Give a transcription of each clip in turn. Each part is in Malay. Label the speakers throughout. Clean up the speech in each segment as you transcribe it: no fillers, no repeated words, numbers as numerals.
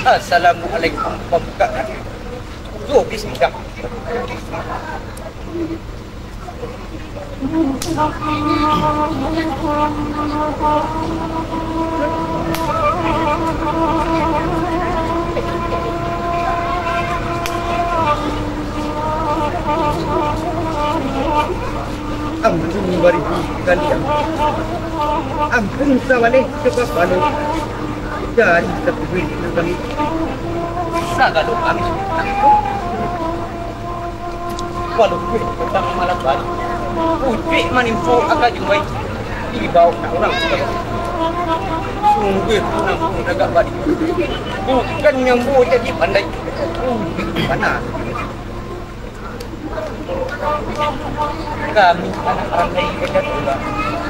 Speaker 1: Assalamualaikum pembukaan. Tuh, bismillah. Ampun bari kalian. Ampun sawale cepat balik. Dari terpilih kami. Sagalo kami walau tentang malam baru uji manimpo agak jumpai di bawah orang sungguh nampung agak balik bukan nyambu jadi pandai mana kami anak pandai kerja pula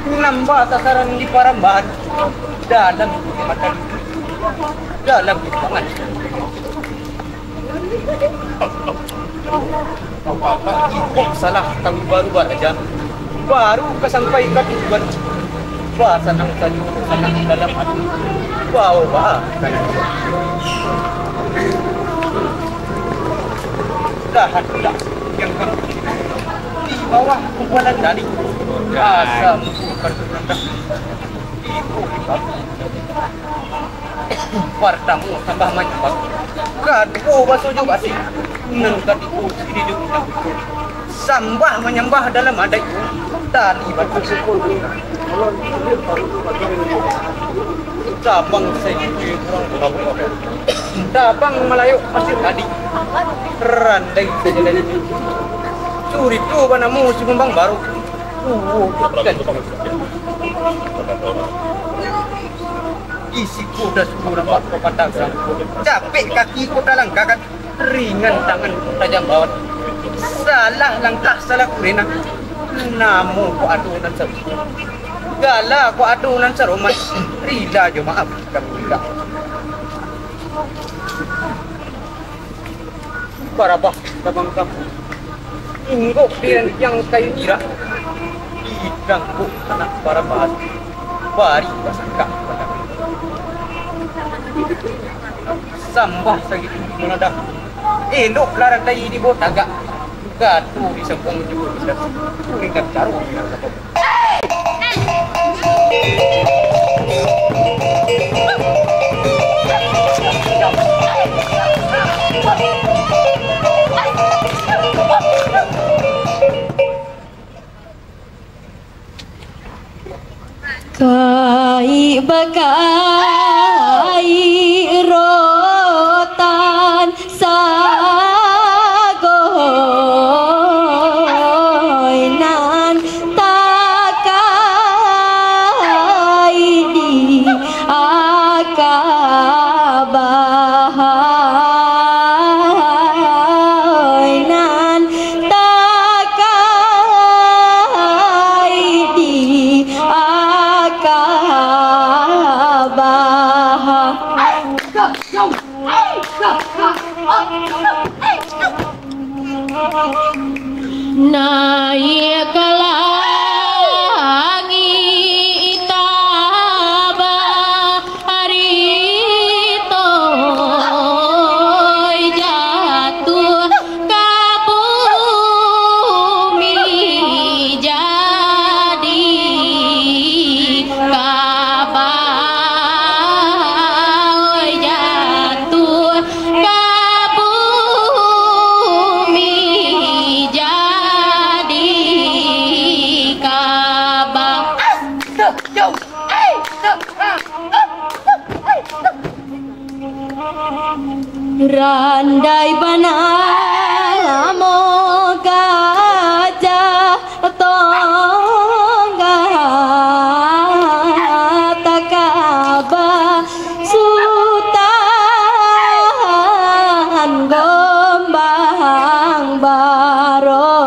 Speaker 1: nambah sasaran di Parambahan dalam mata dalam hitungan apa-apa kok salah kami baru aja baru kesampaikan tujuan bahasa nang tadi sangat dalam hati bawa dahan dah yang di bawah kumpulan dari rasa bukan rendah itu wartamu tambah mantap kadu baso juga sih nan kadu ini juga sambah menyembah dalam adat tali batu syukur Sabang saya kurang berapa? Sabang Melayu pasir tadi. Randai saja dari curi tu banamu si Bambang baru. Kan. Isi kuda sepuluh nampak kepadang. Capek kaki kuda langkah kan. Ringan tangan tajam bawat. Salah langkah salah kurena. Namu ku adunan seru. Gala ku adunan seruman. Rida jo maaf kami tidak. Parabah kabang kamu. Inggok dia yang kayu ira. Idang ku anak parabah. Bari pasangka. Sambah sakit menadak. Elok larang dayi di botaga. Gatu di sempong juga bisa. Kuringkan caru.
Speaker 2: Kai bagai rotan sagoy nan takai di akabahay nan takai di naik ke langit harito jatuh ke bumi jadi kabar jatuh ke bumi jadi kabar. Randai bana mo gajah tongga takaba sutan gombang baro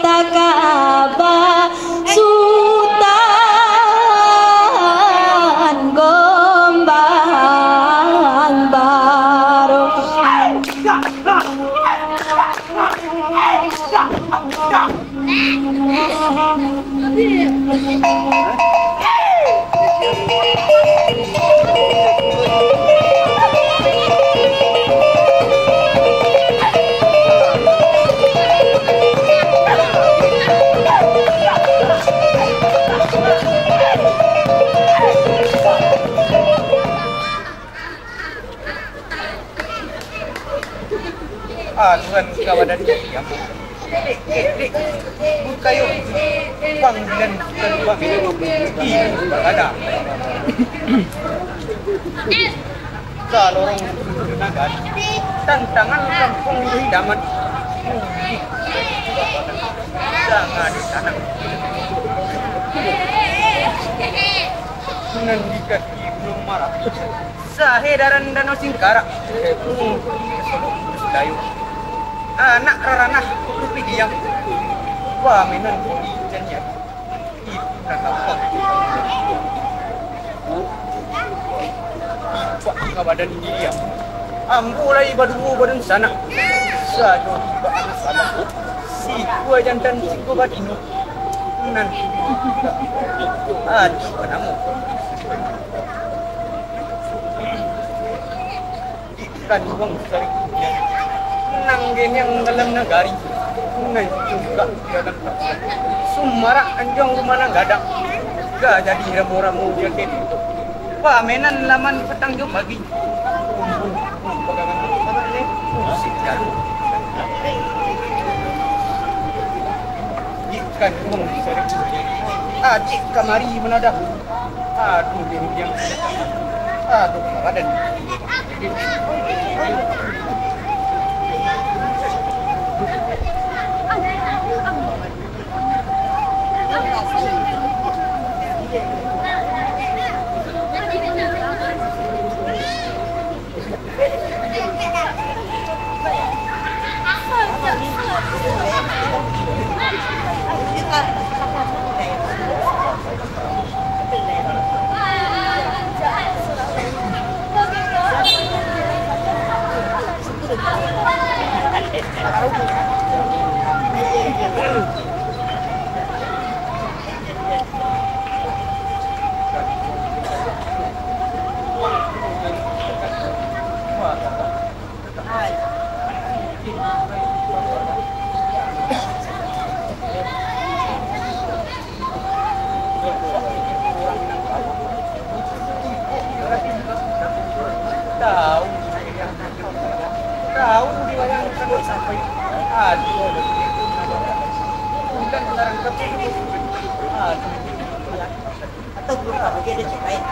Speaker 2: takaba sutan gombang baro.
Speaker 1: Aluan kawadan dia. Dek. Bukayo. Panggilan dan panggilan. Ada. Kalau orang gunakan tantangan kampung hidaman. Jangan di sana. Nandika belum marah. Sahedaran danau Singkara. Dayu. Anak ranah rupi diam. Wamenan jannya. Itu apa? Pak kabadan dia. Ambulai badan sana. Sajo badan sana. Si gua jantan si gua badino. Nanti. Aduh, panamu. Ikan uang sari. Nanggen yang dalam negari. Nai juga dalam Sumara anjong rumah gadang. Gak jadi ramu-ramu jaket. Pamenan laman petang jom pagi. Musik jalu. Ikan uang sari. Acik kamari menadah. Aduh, yang aduh, Raden. Tahu dibayangkan sampai aduh bukan sekarang aduh atau belum apa dia ceritain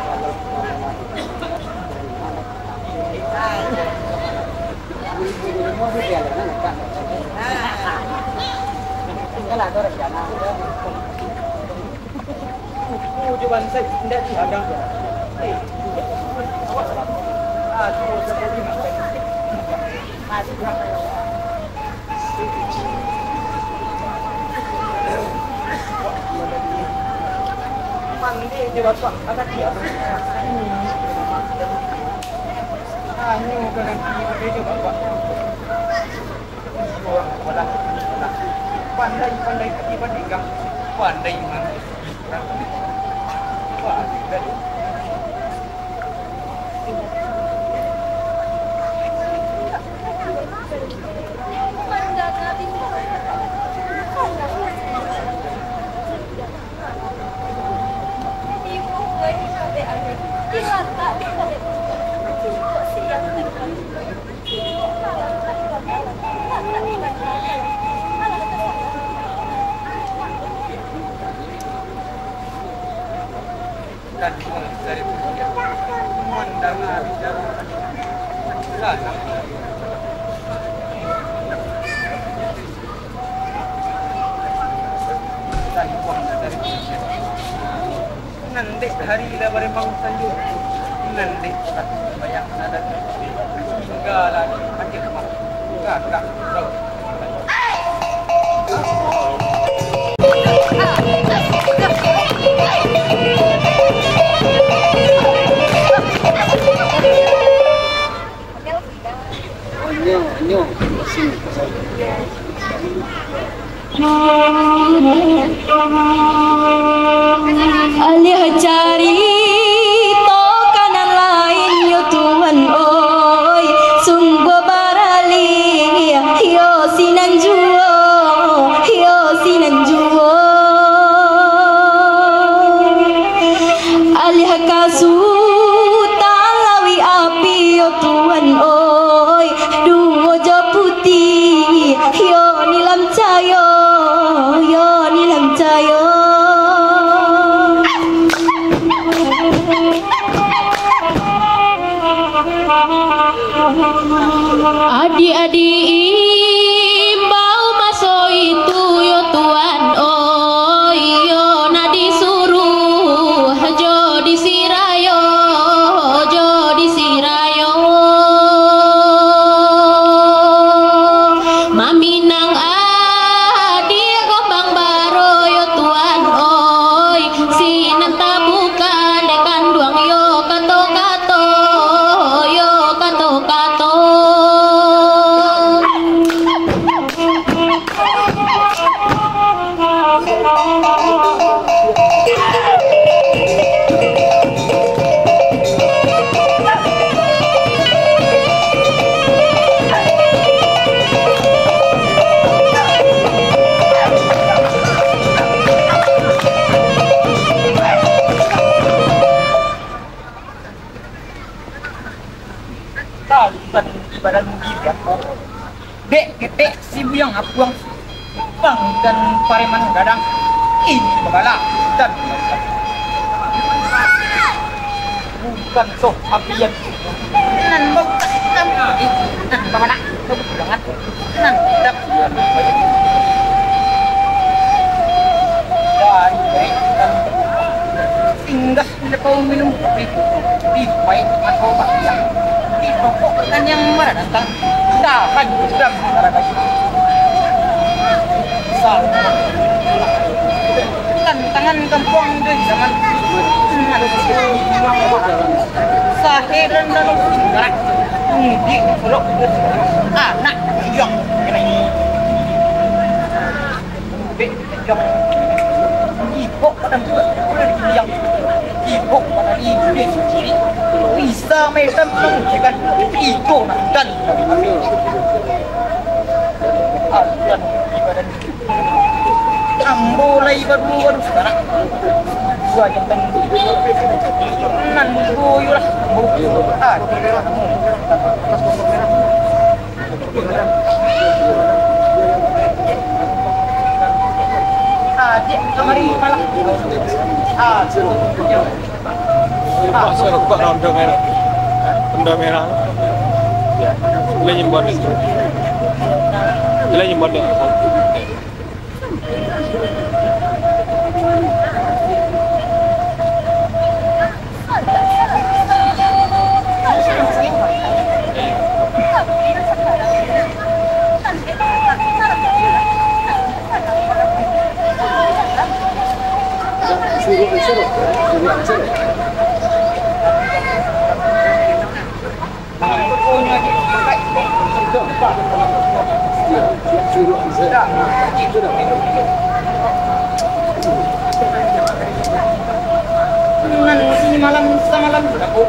Speaker 1: Jualan saya tidak dihadang aduh seperti mandi di bapak ada dia anu kan dia bapak pandai tiba-tiba pandai mana wah dan dari pemandangan dan uang dari nanti hari lebar bangsa juga nanti banyak ada tinggal lagi akhir kakak bro
Speaker 2: alih cari to kanan lain yo Tuhan oi sungguh barali yo sinanjuo alih kasu talawi api yo Tuhan oi duo jo putih yo nilam cayo adik-adik imbau maso itu yo Tuan oi yo na disuruh jo disirayo maminang adik gombang baro yo Tuan oi sinanta bukan dekan duang yo kato-kato
Speaker 1: badan gila dek si buyang apuang bang dan pareman gadang ini begala dan bukan sok apian nan bok kami nan pamana tuh banget nan tidak dan singgah kau minum kopi di baik atau yang di rokok kan yang mana datang dapat sudah karena sal tantangan kampung itu zaman sahiran dan gerak di blok anak yang ini yang ibu pada yang ibu pada ibu sendiri bisa mereka mengujikan itu dan dan ibadah mulai baru sekarang gua jangan nan buyu lah adik kemari malah
Speaker 3: kok rondo merah rondo merah boleh nyembon itu boleh nyembon deh
Speaker 1: ini malam semalam aku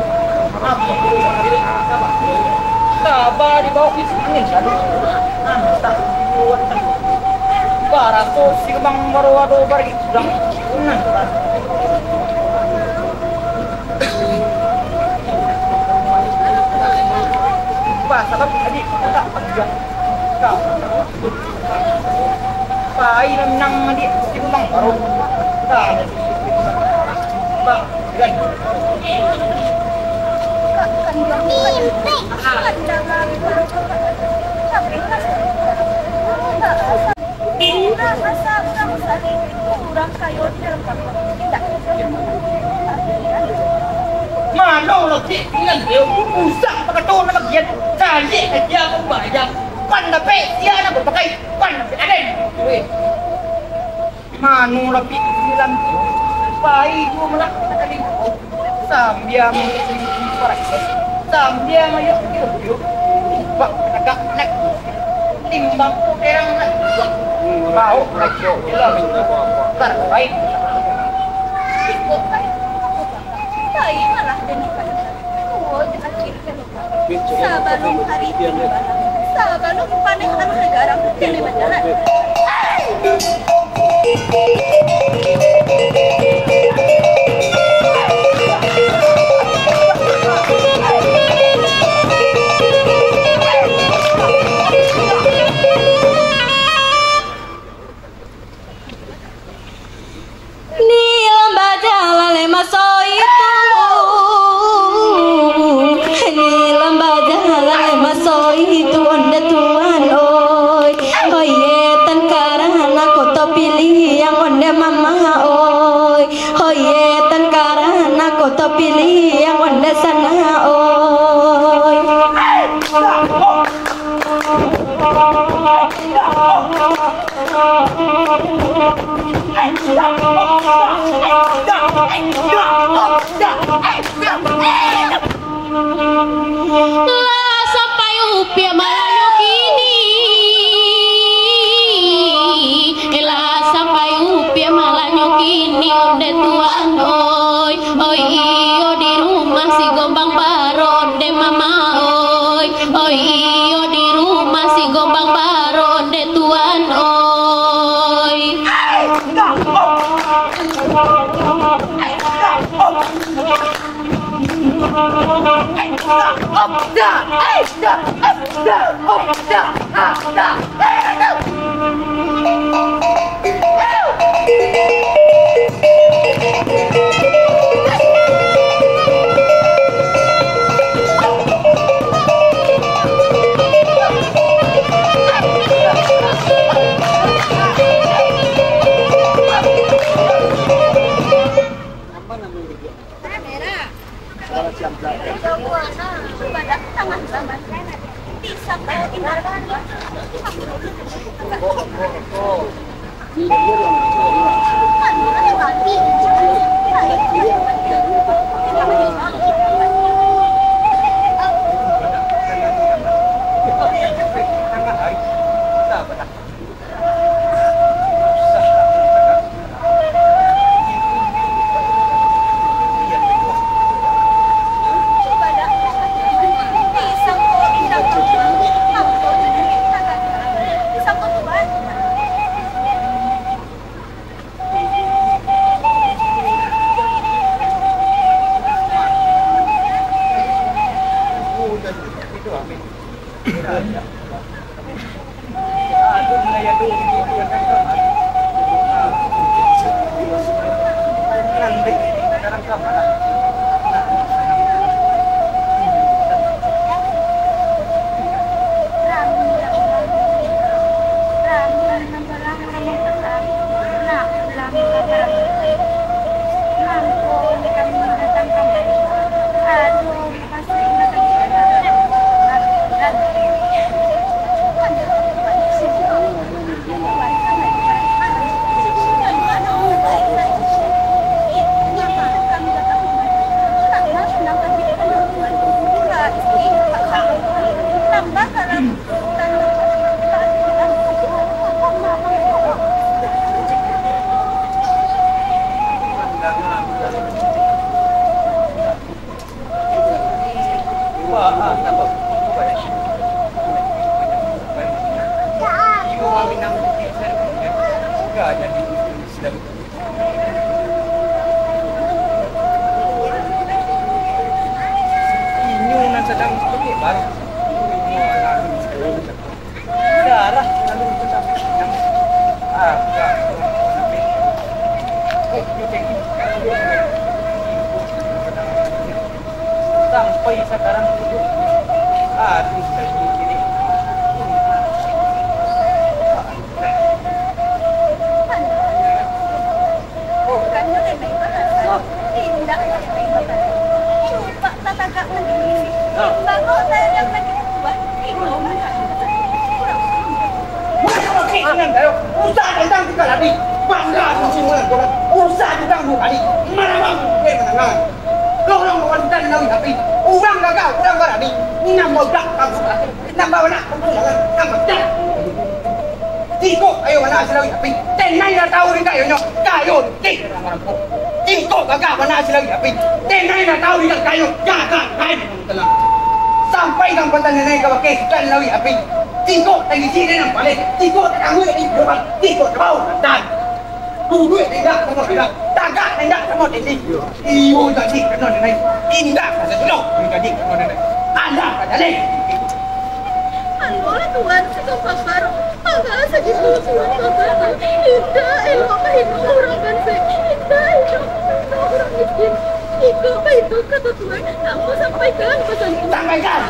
Speaker 1: sabar di bawah angin sadu tak buat barato si bang baru bari sudah sebab tadi tak panjang kau pai nang di bang baru tak bang gan Mano lo cik bilang dia usah pakai tone bagian cari aja aku bayar pan tapi dia nak berpakai pan tapi ada Mano lo cik bilang bayi gua malah tadi sambiang sambiang ayo yuk pak agak nak timbang orang nak mau lagi jelas terbaik
Speaker 4: Sabalong hari ini sabalong panen anu negara kene banjaran
Speaker 2: pilih yang wanda sana oi lah sampai upia malah kini lah sampai upia malah kini onde tuan oi oi iyo di rumah si gombang baron de mama oi oi iyo di rumah si gombang baron de tuan oi
Speaker 4: pada tangan zaman bisa kau ingatkan
Speaker 1: sampai sekarang itu aduh ini
Speaker 4: bukannya lebih tidak coba tatagak negeri bago saya yang lagi buat ikaw
Speaker 1: Ingat tayo, usah tentang tiga lagi, bangga simulan bola, usah tentang dua kali, malamang menangan. Lorong wanita nawi tapi, urang gagal, urang berani, nambah dak kamu lagi, nambah nak, nambah dak. Tiko, ayo mana selawi tapi, tenai dah tahu ni kayo nyo, kayo tik. Tiko gagal mana selawi tapi, tenai dah tahu ni kayo, gagal kayo. Sampai kang pantangan naik kawake, kan lawi api. Tiko lagi sini nang balik, tiko tak ngui di depan, tiko tahu dan duit tidak semua tidak, tagak tidak semua ini. Iyo jadi kena ni, tidak ada dulu, jadi kena ni. Anda ada ni.
Speaker 4: Ano tuan sa paparo, agak saja susuan paparo. Tidak elok kahit orang bansa, tidak elok orang miskin. Ikaw ba ito katutuan? Ako sampaikan pesan ko.
Speaker 1: Sampaikan!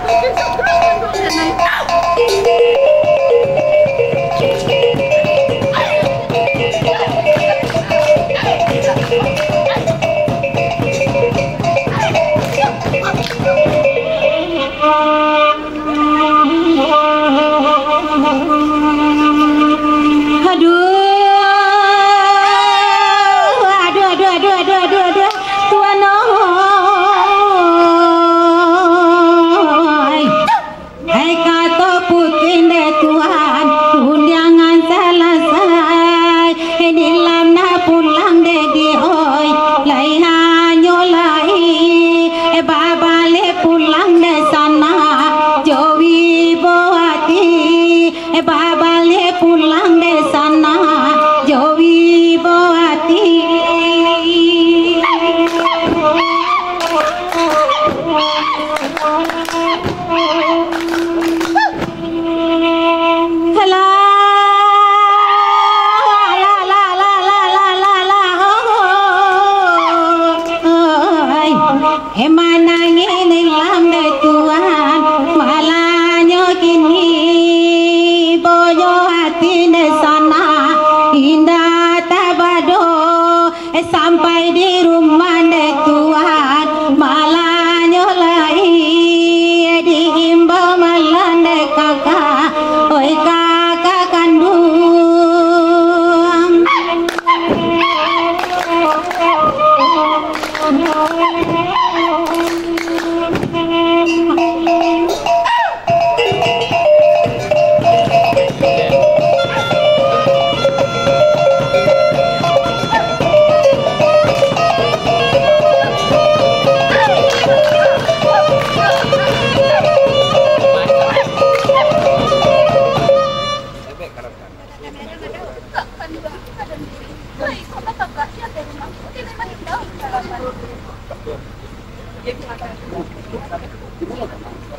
Speaker 2: Sampai di rumah dek Tuhan malahnya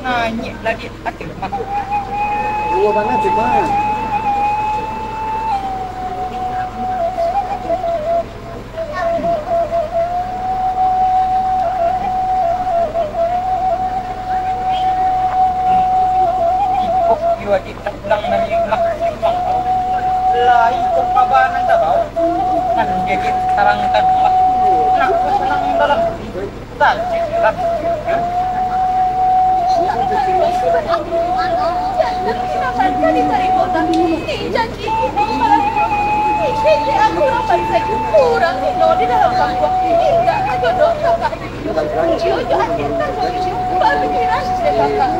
Speaker 1: Nanya lagi hati mana?
Speaker 3: Dua banget cuma.
Speaker 1: Wajib ulang dari ulang lah ikut kabanan tahu kan jadi terangkan lah nak senang dalam tak lah
Speaker 4: kurang ini di dalam bangku tidak ada dosa kak jojo akhirnya jojo baru kira kakak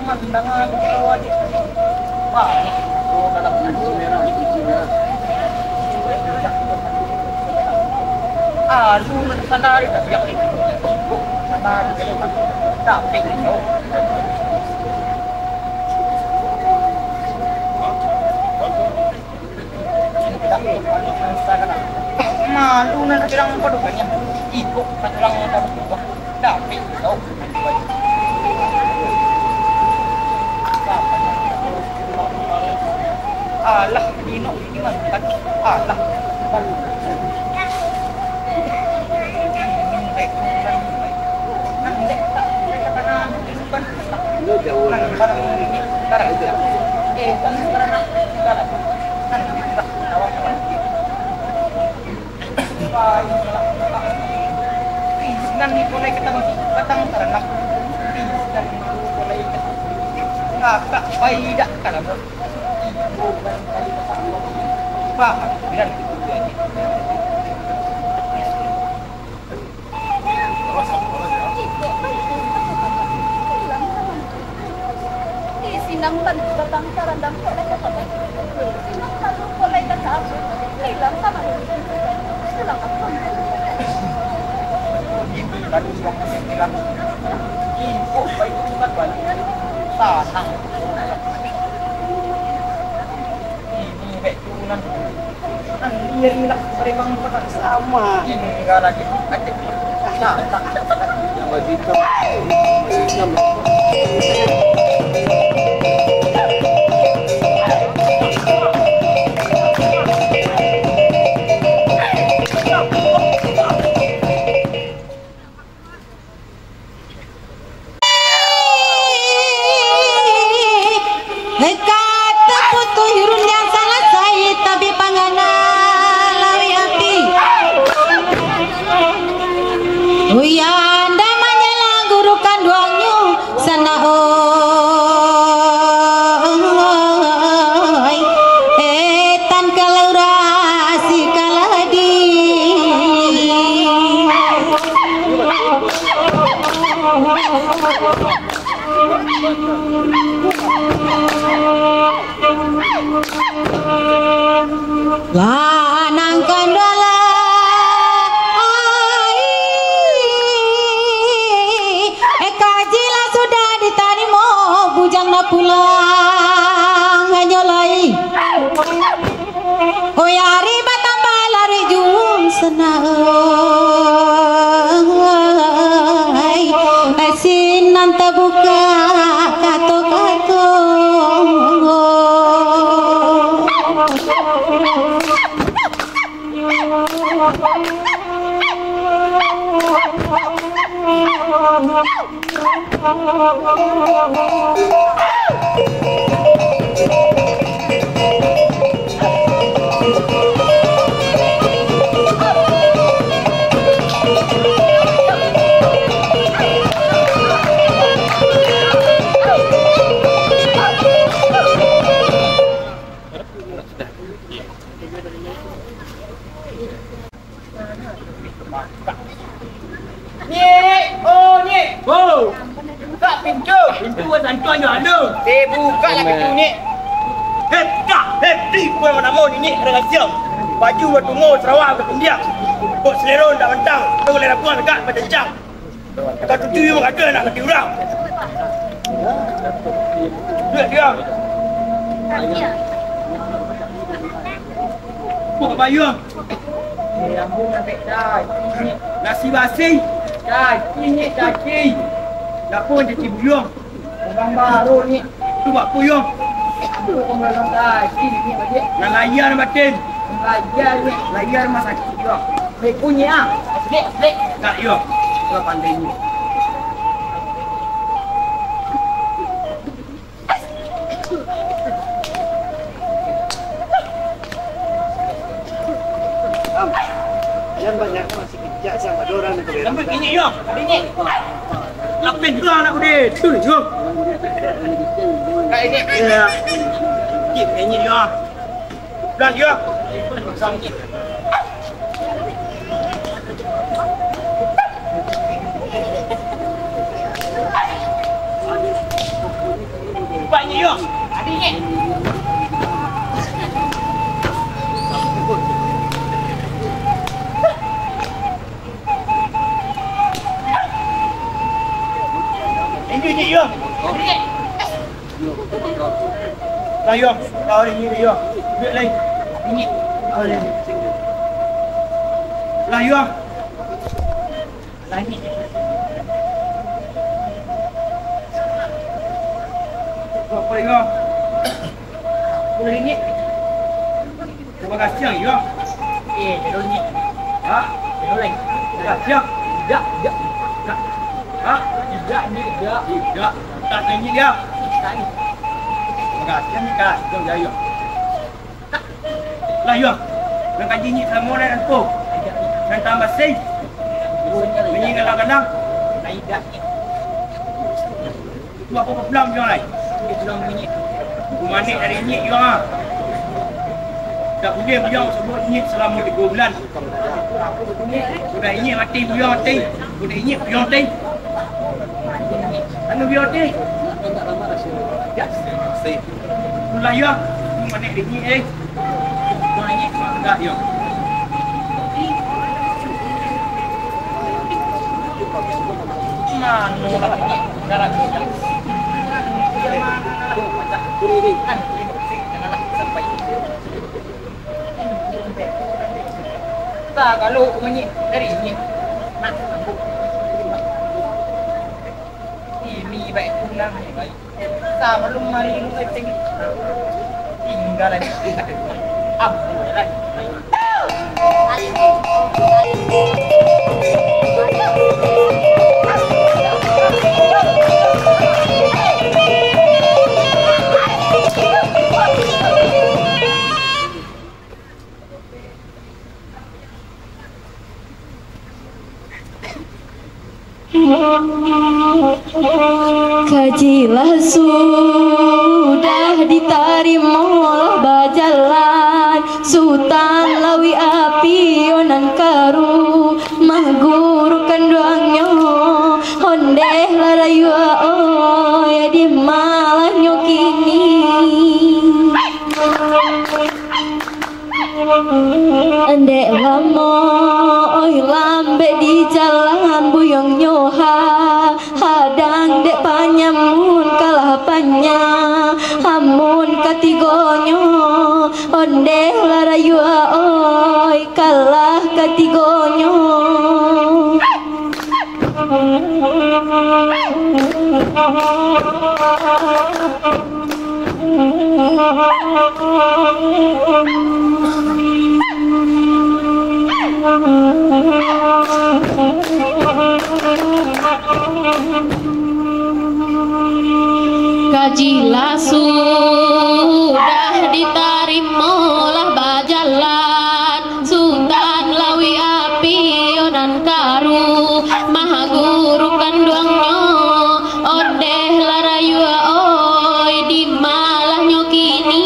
Speaker 1: pandangan wajib wah dalam merah lu sendiri tak yang itu sendiri tapi itu malu nanti bilang padukannya ibu bilang padukan tapi itu alah dino ini mantap alah nanti mulai ketemu batang ternak dan mulai kakak tidak kalau paham bilang gitu aja
Speaker 4: sinang batang sarandang kolay katakan sinang kalung kolay katakan hilang sama hilang apa
Speaker 1: ini tadi yang bilang ibu baik bukan balik tanang ini betulan dia bilang memang benar sama ini enggak lagi ada tak yang begitu
Speaker 5: lanang kandola kajila sudah ditarimo bujang na pulang nganyolai oyari batambah lari jum senai sinan terbuka kato-kato
Speaker 1: buka lah pintu ni. Di kau mana mau ni ada siap. Baju waktu mau Sarawak ke India. Kau seleron dah mentang. Kau boleh lakukan dekat macam jam. Kau tuju yang ada nak lagi orang. Dia. Buka baju. Lambung sampai dah. Nasi basi. Dah, ini daging. Dapur cuci buyung. Orang baru ni. Tu buat buyung. Apa orang daging ni bagi? Nak layar batin. Layar ni, layar masa sakit juga. Baik punya ah. Aslik. Tak yo. Kau pandai ni.
Speaker 6: Jangan banyak masih kejak sama orang tu.
Speaker 1: Lambat gini yo. Ini. Lapin tu anak aku dia. Tu ni yo. Kak ini. Ya. Kip ini yo. Dan yo. Sampai. Banyak yo. Adiknya. Ini yo. Lah yo. Kau ini yo. Biar lain. Ini. Oleh. Lah yo. Lah ini. Apa yo? Ini. Terima kasih yo. Terus ni. Ha? Terus lain. Siap. Ya. Ha? Tidak. Tak tinggi dia. Terima kasih ni kan. Jom jaya. Lah yo. Nak kaji ni semua dan tu. Dan tambah sih. Bunyi kadang-kadang. Tidak. Tu apa belum jom lai. Belum bunyi. Manik dari ni yo ah. Tak boleh buyang sebut ni selama 3 bulan. Sudah ini mati buyang mati. Sudah ini buyang mati. Anu biar deh. Ya, sih. Mulai ya. Mana ini eh? Mulai ini enggak ya. Mana cara kita? Kan janganlah sampai. Tak kalau bunyi dari ini. Nak baik pulang baik. Sama lu mari lu tinggal lagi. Apa lagi?
Speaker 2: Kajilah sudah diterima bajalan Sultan Lawi api onan karu mahguru kanduangnya hondeh larayu ya di malanyo kini Andek lamo oi lambe di jalan buyong nyoha hadang dek panyamun kalapannya hamun katigonyo ondeh larayu oi kalah katigonyo Kajilah sudah ditarimalah bajalan Sultan Lawi api onan karu maha guru kanduangnya ondeh larayu oi di malahnya kini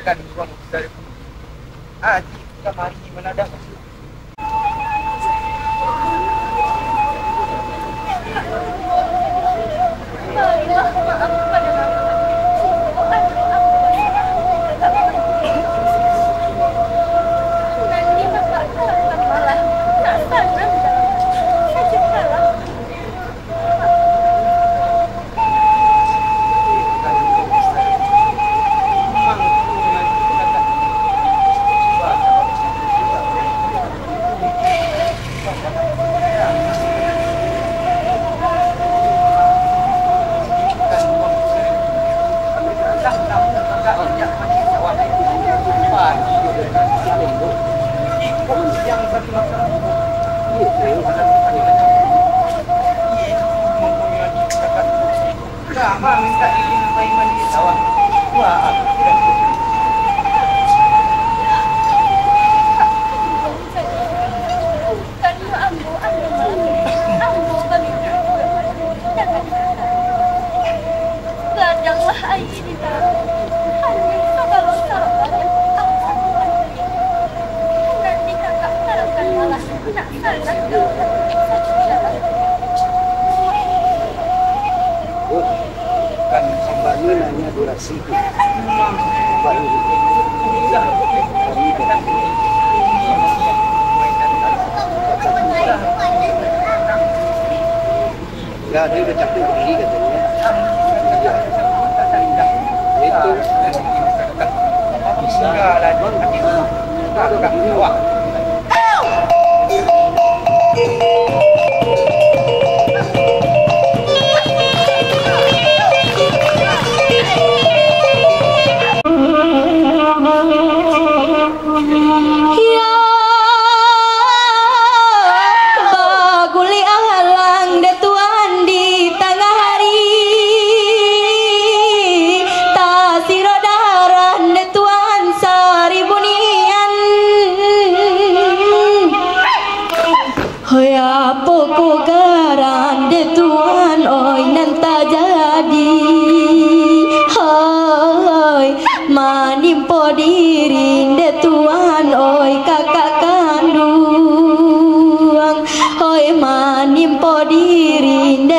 Speaker 1: Ikan buang dari Aji kemari menadadak. Minta izin Paiman di sawah. Wah,
Speaker 4: Gadanglah air di tanah. Hanya kalau sabar yang nanti kakak harapkan malah nak salah
Speaker 6: Kan sambalnya nanya durasi. Enggak, dia udah capek berdiri katanya. Itu
Speaker 1: enggak lanjut. Kakak wah.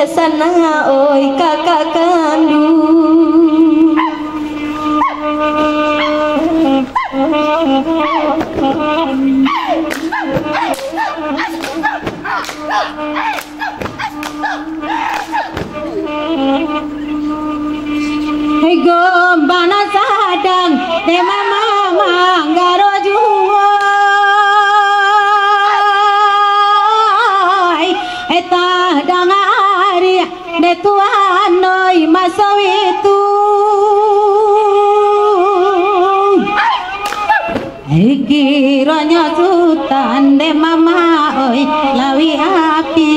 Speaker 5: Sana oi kakak kandung. Hei gombana sadang de mama manggaro juai eta dangari de tuan noi masawitu kiranya sultan de mama oi lawi api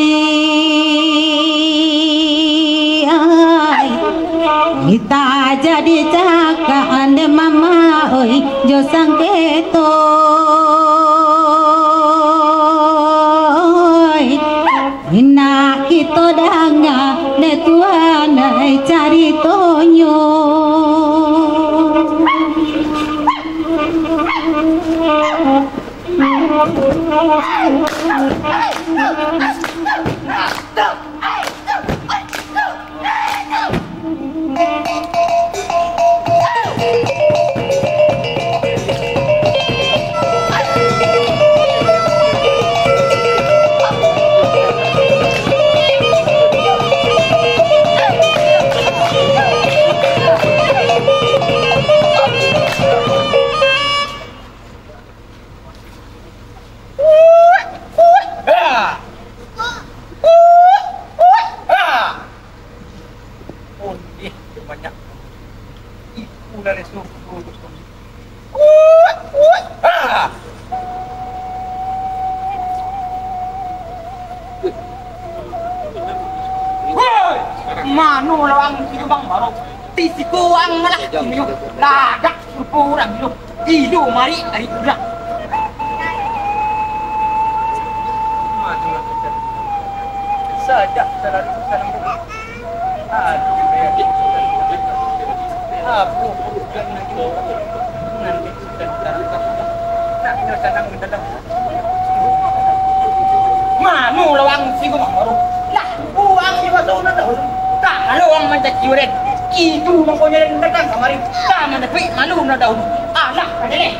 Speaker 5: kita jadi cakaan de mama oi jo sangketo ina kita danga de tuan cari tonyo
Speaker 1: Kuang lah, ladak kurang hidup. Hidup mari hari kurang. Sajak selalu salam. Aduh, aku bukan lagi nanti sudah nak senang mendadak. Manu lawang sih gua baru. Lah, uang juga sudah dah. Tak lawang macam kiuren. Itu mangkonya datang kamari. Tak mana pi malu na daun. Alah, ada deh.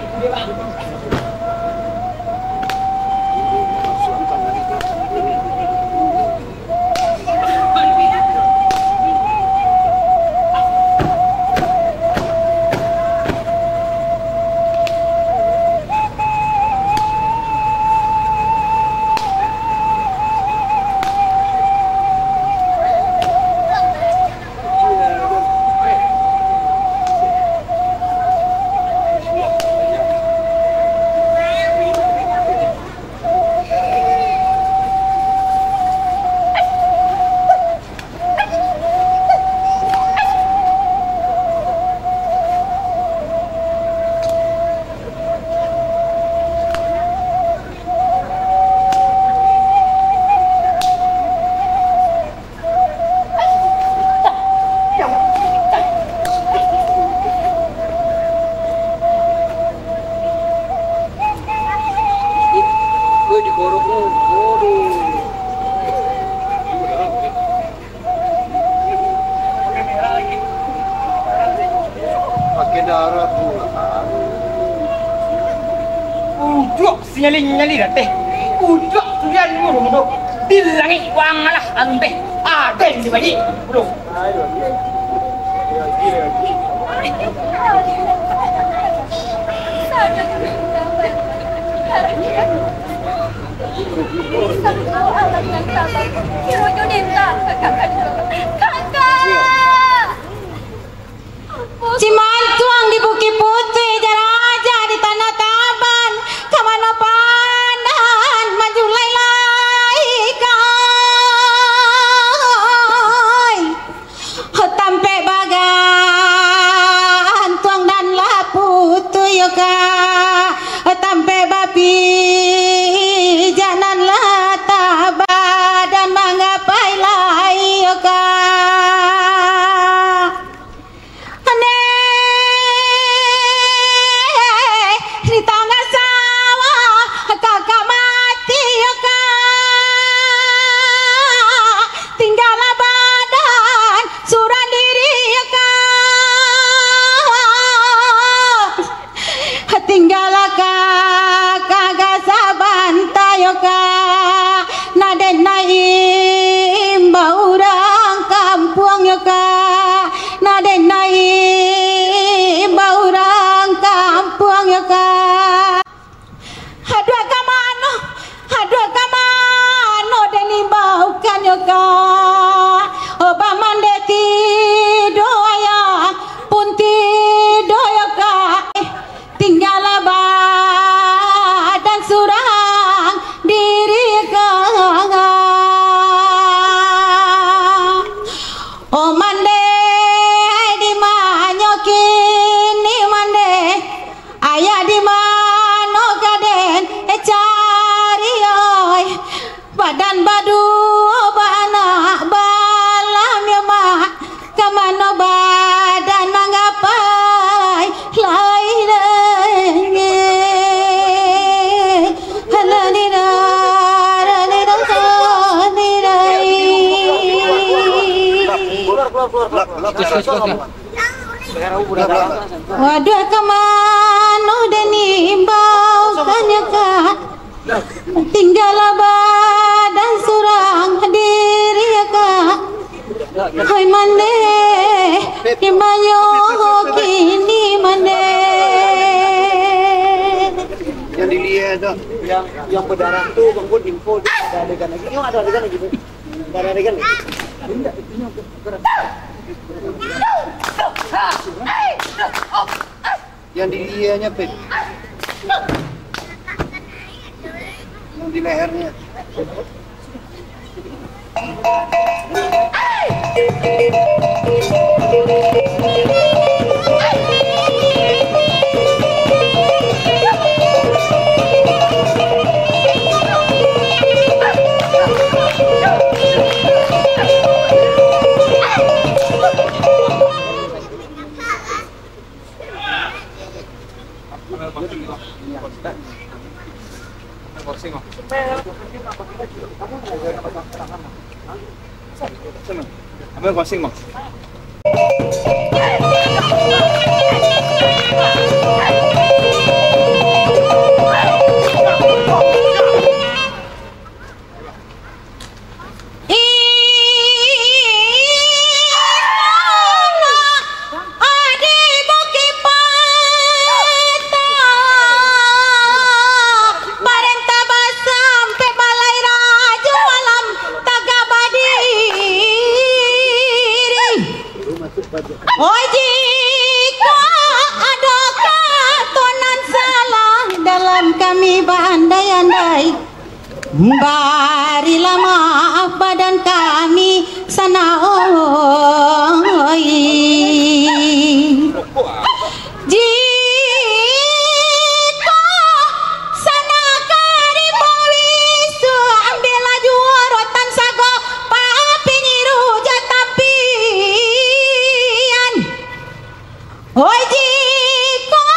Speaker 1: Nyali teh, udah tulian mulu dilangi uang lah anu teh, ada yang dibagi belum?
Speaker 5: Cimantuang di Bukit Putih, Jaraja di Tanah Taban, kamana pandan maju lailai kai. Tampe bagan tuang dan laputu yoka, tampe babi janan lataba dan manggapai lai yoka. Waduh kemana deni imbau kanya kak, tinggal badan surang diri ya kak. Hai mane imayo kini mane.
Speaker 6: Yang dilihat yang berdarah tuh Bang Bun info ada adegan lagi. Yang ada adegan lagi. Ada adegan lagi. Yang dilihatnya Pet. Yang di lehernya.
Speaker 3: Ambil kosing, Bang.
Speaker 5: Oh, jika ada katonan salah dalam kami berandai-andai, barilah maaf badan kami sana oi. Jika sana kari pawisu ambil laju rotan sago papi nyiru jatapian. Oi jika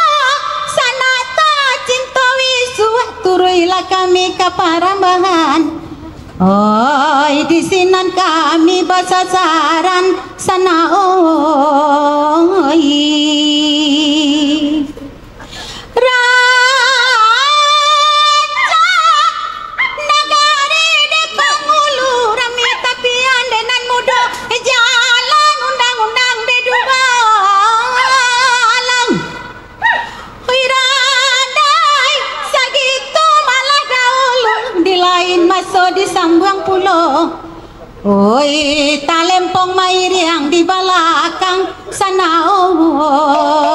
Speaker 5: sana ta cinta wisu turuilah kami ke Parambahan. Oi di sinan kami basasaran sana oi. Raja nagari de pangulu rami tapian denan muda jalan undang-undang de dubalang. Oi radai sagitu malah dahulu di lain maso di Sambuang Pulau. Oi talempong mairiang di belakang sana oi.